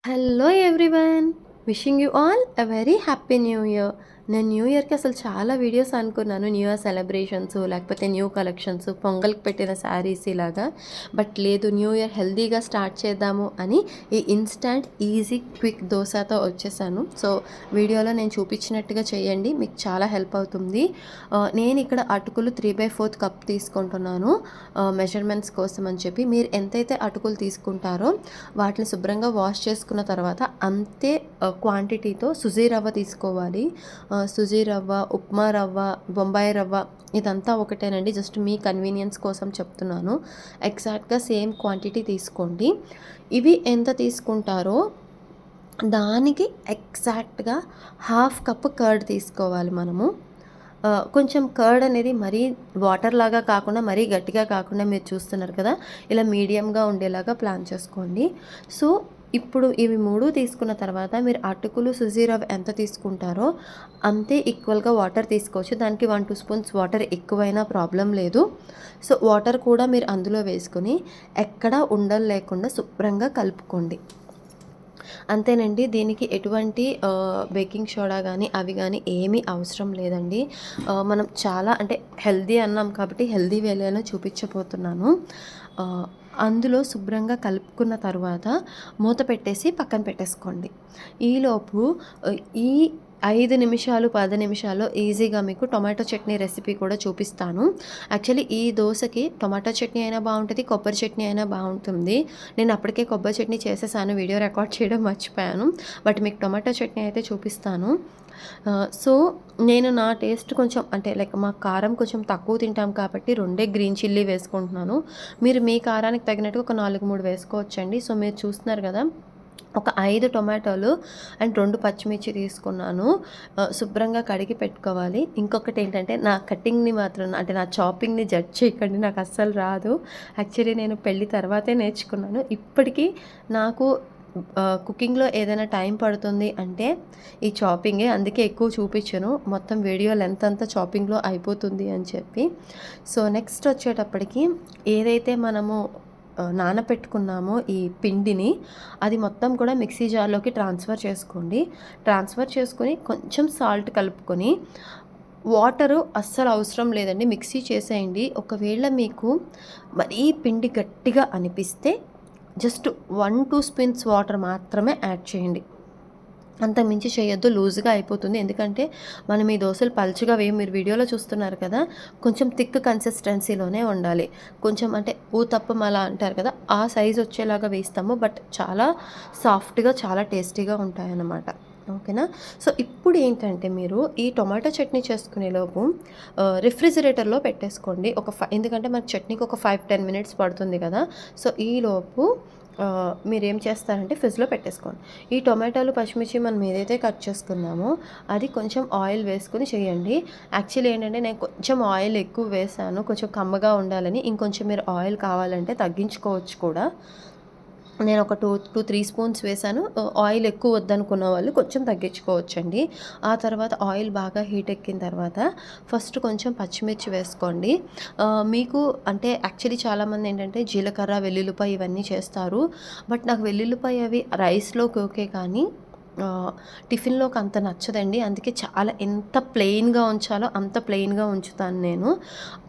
Hello everyone, wishing you all a very happy new year. నేను new ఇయర్కి అసలు చాలా వీడియోస్ అనుకున్నాను, న్యూ ఇయర్ సెలబ్రేషన్స్ లేకపోతే న్యూ కలెక్షన్స్, పొంగల్కి పెట్టిన శారీస్ ఇలాగా. బట్ లేదు, న్యూ ఇయర్ హెల్దీగా స్టార్ట్ చేద్దాము అని ఈ ఇన్స్టంట్ ఈజీ క్విక్ దోశతో వచ్చేసాను. సో వీడియోలో నేను చూపించినట్టుగా చేయండి, మీకు చాలా హెల్ప్ అవుతుంది. నేను ఇక్కడ అటుకులు 3/4 కప్ తీసుకుంటున్నాను మెజర్మెంట్స్ కోసం అని చెప్పి. మీరు ఎంతైతే అటుకులు తీసుకుంటారో వాటిని శుభ్రంగా వాష్ చేసుకున్న తర్వాత అంతే క్వాంటిటీతో సుజీ రవ్వ తీసుకోవాలి. సుజీ రవ్వ, ఉప్మా రవ్వ, బొంబాయి రవ్వ ఇదంతా ఒకటేనండి, జస్ట్ మీ కన్వీనియన్స్ కోసం చెప్తున్నాను. ఎగ్జాక్ట్గా సేమ్ క్వాంటిటీ తీసుకోండి. ఇవి ఎంత తీసుకుంటారో దానికి ఎగ్జాక్ట్గా 1/2 కప్ కర్డ్ తీసుకోవాలి మనము. కొంచెం కర్డ్ అనేది మరీ వాటర్ లాగా కాకుండా మరీ గట్టిగా కాకుండా మీరు చూస్తున్నారు కదా, ఇలా మీడియంగా ఉండేలాగా ప్లాన్ చేసుకోండి. సో ఇప్పుడు ఇవి 3 తీసుకున్న తర్వాత మీరు అటుకులు, సుజీ రవ్వ ఎంత తీసుకుంటారో అంతే ఈక్వల్గా వాటర్ తీసుకోవచ్చు. దానికి 1-2 స్పూన్స్ వాటర్ ఎక్కువైనా ప్రాబ్లం లేదు. సో వాటర్ కూడా మీరు అందులో వేసుకొని ఎక్కడా ఉండలు లేకుండా శుభ్రంగా కలుపుకోండి. అంతేనండి, దీనికి ఎటువంటి బేకింగ్ సోడా కానీ అవి కానీ ఏమీ అవసరం లేదండి. మనం చాలా అంటే హెల్దీ అన్నాం కాబట్టి హెల్దీ వేలోనే చూపించబోతున్నాను. అందులో శుభ్రంగా కలుపుకున్న తర్వాత మూత పెట్టేసి పక్కన పెట్టేసుకోండి. ఈలోపు ఈ 5 నిమిషాలు 10 నిమిషాల్లో ఈజీగా మీకు టొమాటో చట్నీ రెసిపీ కూడా చూపిస్తాను. యాక్చువల్లీ ఈ దోశకి టొమాటో చట్నీ అయినా బాగుంటుంది, కొబ్బరి చట్నీ అయినా బాగుంటుంది. నేను అప్పటికే కొబ్బరి చట్నీ చేసేసాను, వీడియో రికార్డ్ చేయడం మర్చిపోయాను. బట్ మీకు టొమాటో చట్నీ అయితే చూపిస్తాను. సో నేను నా టేస్ట్ కొంచెం అంటే లైక్ మా కారం కొంచెం తక్కువ తింటాం కాబట్టి 2 గ్రీన్ చిల్లీ వేసుకుంటున్నాను. మీరు మీ కారానికి తగినట్టుగా ఒక 4-3 వేసుకోవచ్చండి. సో మీరు చూస్తున్నారు కదా, ఒక 5 టొమాటోలు అండ్ 2 పచ్చిమిర్చి తీసుకున్నాను. శుభ్రంగా కడిగి పెట్టుకోవాలి. ఇంకొకటి ఏంటంటే, నా కటింగ్ని మాత్రం అంటే నా చాపింగ్ని జడ్జ్ చేయకండి, నాకు అస్సలు రాదు. యాక్చువల్లీ నేను పెళ్ళి తర్వాతే నేర్చుకున్నాను. ఇప్పటికీ నాకు కుకింగ్లో ఏదైనా టైం పడుతుంది అంటే ఈ చాపింగే. అందుకే ఎక్కువ చూపించను, మొత్తం వీడియో లెంత్ అంతా చాపింగ్లో అయిపోతుంది అని చెప్పి. సో నెక్స్ట్ వచ్చేటప్పటికి ఏదైతే మనము నానపెట్టుకున్నామో ఈ పిండిని, అది మొత్తం కూడా మిక్సీ జార్లోకి ట్రాన్స్ఫర్ చేసుకోండి. ట్రాన్స్ఫర్ చేసుకొని కొంచెం సాల్ట్ కలుపుకొని, వాటరు అస్సలు అవసరం లేదండి, మిక్సీ చేసేయండి. ఒకవేళ మీకు మరీ పిండి గట్టిగా అనిపిస్తే జస్ట్ 1-2 స్పూన్స్ వాటర్ మాత్రమే యాడ్ చేయండి. అంత మించి చేయొద్దు, లూజ్గా అయిపోతుంది. ఎందుకంటే మనం ఈ దోశలు పలుచగా మీరు వీడియోలో చూస్తున్నారు కదా, కొంచెం థిక్ కన్సిస్టెన్సీలోనే ఉండాలి. కొంచెం అంటే ఊతప్పం అలా అంటారు కదా, ఆ సైజ్ వచ్చేలాగా వేస్తాము. బట్ చాలా సాఫ్ట్గా చాలా టేస్టీగా ఉంటాయన్నమాట. ఓకేనా. సో ఇప్పుడు ఏంటంటే మీరు ఈ టొమాటో చట్నీ చేసుకునేలోపు రిఫ్రిజిరేటర్లో పెట్టేసుకోండి. ఎందుకంటే మనకి చట్నీకి ఒక 5-10 మినిట్స్ పడుతుంది కదా. సో ఈలోపు మీరేం చేస్తారంటే ఫ్రిడ్జ్లో పెట్టేసుకోండి. ఈ టొమాటోలు, పచ్చిమిర్చి మనం ఏదైతే కట్ చేసుకున్నామో అది కొంచెం ఆయిల్ వేసుకొని చేయండి. యాక్చువల్లీ ఏంటంటే నేను కొంచెం ఆయిల్ ఎక్కువ వేసాను, కొంచెం కమ్మగా ఉండాలని. ఇంకొంచెం మీరు ఆయిల్ కావాలంటే తగ్గించుకోవచ్చు కూడా. నేను ఒక 2-3 స్పూన్స్ వేసాను. ఆయిల్ ఎక్కువ వద్దనుకున్న వాళ్ళు కొంచెం తగ్గించుకోవచ్చండి. ఆ తర్వాత ఆయిల్ బాగా హీట్ ఎక్కిన తర్వాత ఫస్ట్ కొంచెం పచ్చిమిర్చి వేసుకోండి. మీకు అంటే యాక్చువల్లీ చాలామంది ఏంటంటే జీలకర్ర, వెల్లుల్లిపాయ ఇవన్నీ చేస్తారు. బట్ నాకు వెల్లుల్లిపాయ అవి రైస్లోకి ఓకే, కానీ టిఫిన్లోకి అంత నచ్చదండి. అందుకే చాలా ఎంత ప్లెయిన్గా ఉంచాలో అంత ప్లెయిన్గా ఉంచుతాను నేను.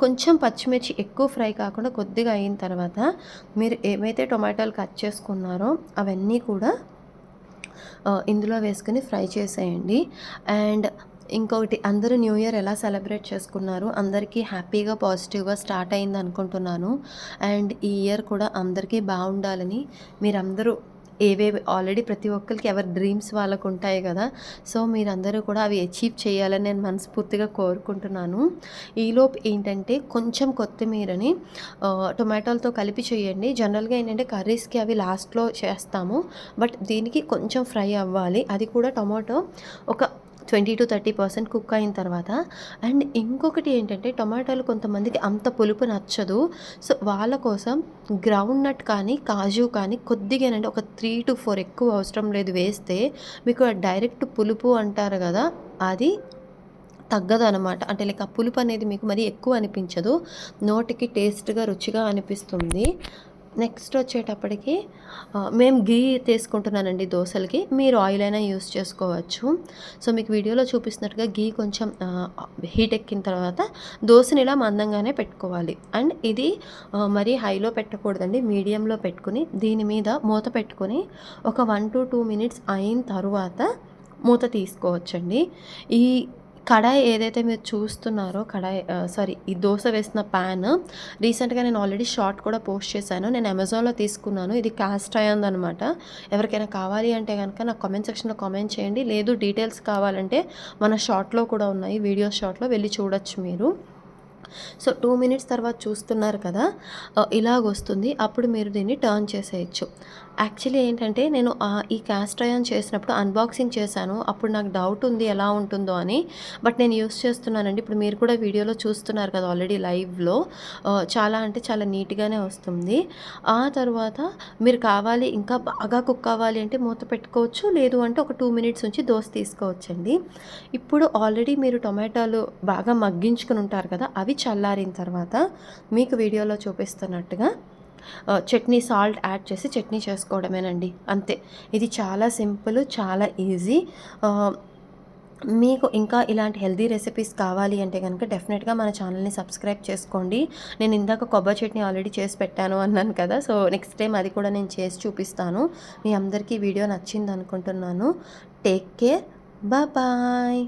కొంచెం పచ్చిమిర్చి ఎక్కువ ఫ్రై కాకుండా కొద్దిగా అయిన తర్వాత మీరు ఏమైతే టొమాటోలు కట్ చేసుకున్నారో అవన్నీ కూడా ఇందులో వేసుకొని ఫ్రై చేసేయండి. అండ్ ఇంకొకటి, అందరూ న్యూ ఇయర్ ఎలా సెలబ్రేట్ చేసుకున్నారు? అందరికీ హ్యాపీగా పాజిటివ్గా స్టార్ట్ అయింది అనుకుంటున్నాను. అండ్ ఈ ఇయర్ కూడా అందరికీ బాగుండాలని, మీరందరూ ఏవేవి ఆల్రెడీ ప్రతి ఒక్కరికి ఎవరి డ్రీమ్స్ వాళ్ళకు ఉంటాయి కదా. సో మీరందరూ కూడా అవి అచీవ్ చేయాలని నేను మనస్ఫూర్తిగా కోరుకుంటున్నాను. ఈలోపు ఏంటంటే కొంచెం కొత్తిమీరని టొమాటోలతో కలిపి చేయండి. జనరల్గా ఏంటంటే కర్రీస్కి అవి లాస్ట్లో చేస్తాము, బట్ దీనికి కొంచెం ఫ్రై అవ్వాలి. అది కూడా టొమాటో ఒక 20-30% కుక్ అయిన తర్వాత. అండ్ ఇంకొకటి ఏంటంటే, టొమాటోలు కొంతమందికి అంత పులుపు నచ్చదు. సో వాళ్ళ కోసం గ్రౌండ్ నట్ కానీ కాజు కానీ కొద్దిగానండి, ఒక 3-4 ఎక్కువ అవసరం లేదు వేస్తే. మీకు డైరెక్ట్ పులుపు అంటారు కదా, అది తగ్గదనమాట. అంటే లైక్ ఆ పులుపు అనేది మీకు మరీ ఎక్కువ అనిపించదు, నోటికి టేస్ట్గా రుచిగా అనిపిస్తుంది. నెక్స్ట్ వచ్చేటప్పటికి మేము గీ తీసుకుంటున్నానండి దోసలకి. మీరు ఆయిల్ అయినా యూజ్ చేసుకోవచ్చు. సో, మీకు వీడియోలో చూపిస్తున్నట్టుగా గీ కొంచెం హీట్ ఎక్కిన తర్వాత దోసని ఇలా మందంగానే పెట్టుకోవాలి. అండ్ ఇది మరీ హైలో పెట్టకూడదండి. మీడియంలో పెట్టుకొని దీని మీద మూత పెట్టుకొని ఒక 1-2 మినిట్స్ అయిన తరువాత మూత తీసుకోవచ్చండి. ఈ కడాయి ఏదైతే మీరు చూస్తున్నారో ఈ దోస వేసిన పాన్ రీసెంట్‌గా నేను ఆల్రెడీ షార్ట్ కూడా పోస్ట్ చేశాను. నేను అమెజాన్‌లో తీసుకున్నాను. ఇది కాస్ట్ అయర్న్‌దనమాట. ఎవరికైనా కావాలి అంటే గనక నాకు కామెంట్ సెక్షన్‌లో కామెంట్ చేయండి. లేదు డీటెయిల్స్ కావాలంటే మన షార్ట్‌లో కూడా ఉన్నాయి. వీడియో షార్ట్‌లో వెళ్లి చూడొచ్చు మీరు. సో 2 మినిట్స్ తర్వాత చూస్తున్నారు కదా! ఇలాగొస్తుంది. అప్పుడు మీరు దీన్ని టర్న్ చేసేయొచ్చు. యాక్చువల్లీ ఏంటంటే నేను ఈ కాస్ట్ ఐరన్ చేసినప్పుడు అన్బాక్సింగ్ చేశాను. అప్పుడు నాకు డౌట్ ఉంది ఎలా ఉంటుందో అని. బట్ నేను యూజ్ చేస్తున్నానండి. ఇప్పుడు మీరు కూడా వీడియోలో చూస్తున్నారు కదా ఆల్రెడీ లైవ్‌లో. చాలా అంటే చాలా నీట్‌గానే వస్తుంది. ఆ తర్వాత మీరు కావాలి ఇంకా బాగా కుక్ అవ్వాలి అంటే మూత పెట్టుకోవచ్చు. లేదు అంటే ఒక 2 మినిట్స్ ఉంచి దోస తీసుకోవచ్చండి. ఇప్పుడు ఆల్రెడీ మీరు టొమాటోలు బాగా మగ్గించుకొని ఉంటారు కదా! అవి చల్లారిన తర్వాత మీకు వీడియోలో చూపిస్తున్నట్టుగా చట్నీ సాల్ట్ యాడ్ చేసి చట్నీ చేసుకోవడమేనండి. అంతే. ఇది చాలా సింపుల్, చాలా ఈజీ. ఆహ్, మీకు ఇంకా ఇలాంటి హెల్తీ రెసిపీస్ కావాలి అంటే గనుక డెఫినెట్‌గా మన ఛానల్‌ని సబ్స్క్రైబ్ చేసుకోండి. నేను ఇందాక కొబ్బరి చట్నీ ఆల్రెడీ చేసి పెట్టాను అన్నాను కదా! సో, నెక్స్ట్ టైమ్ అది కూడా నేను చేసి చూపిస్తాను. మీ అందరికీ వీడియో నచ్చిందనుకుంటున్నాను. Take care. బాయ్.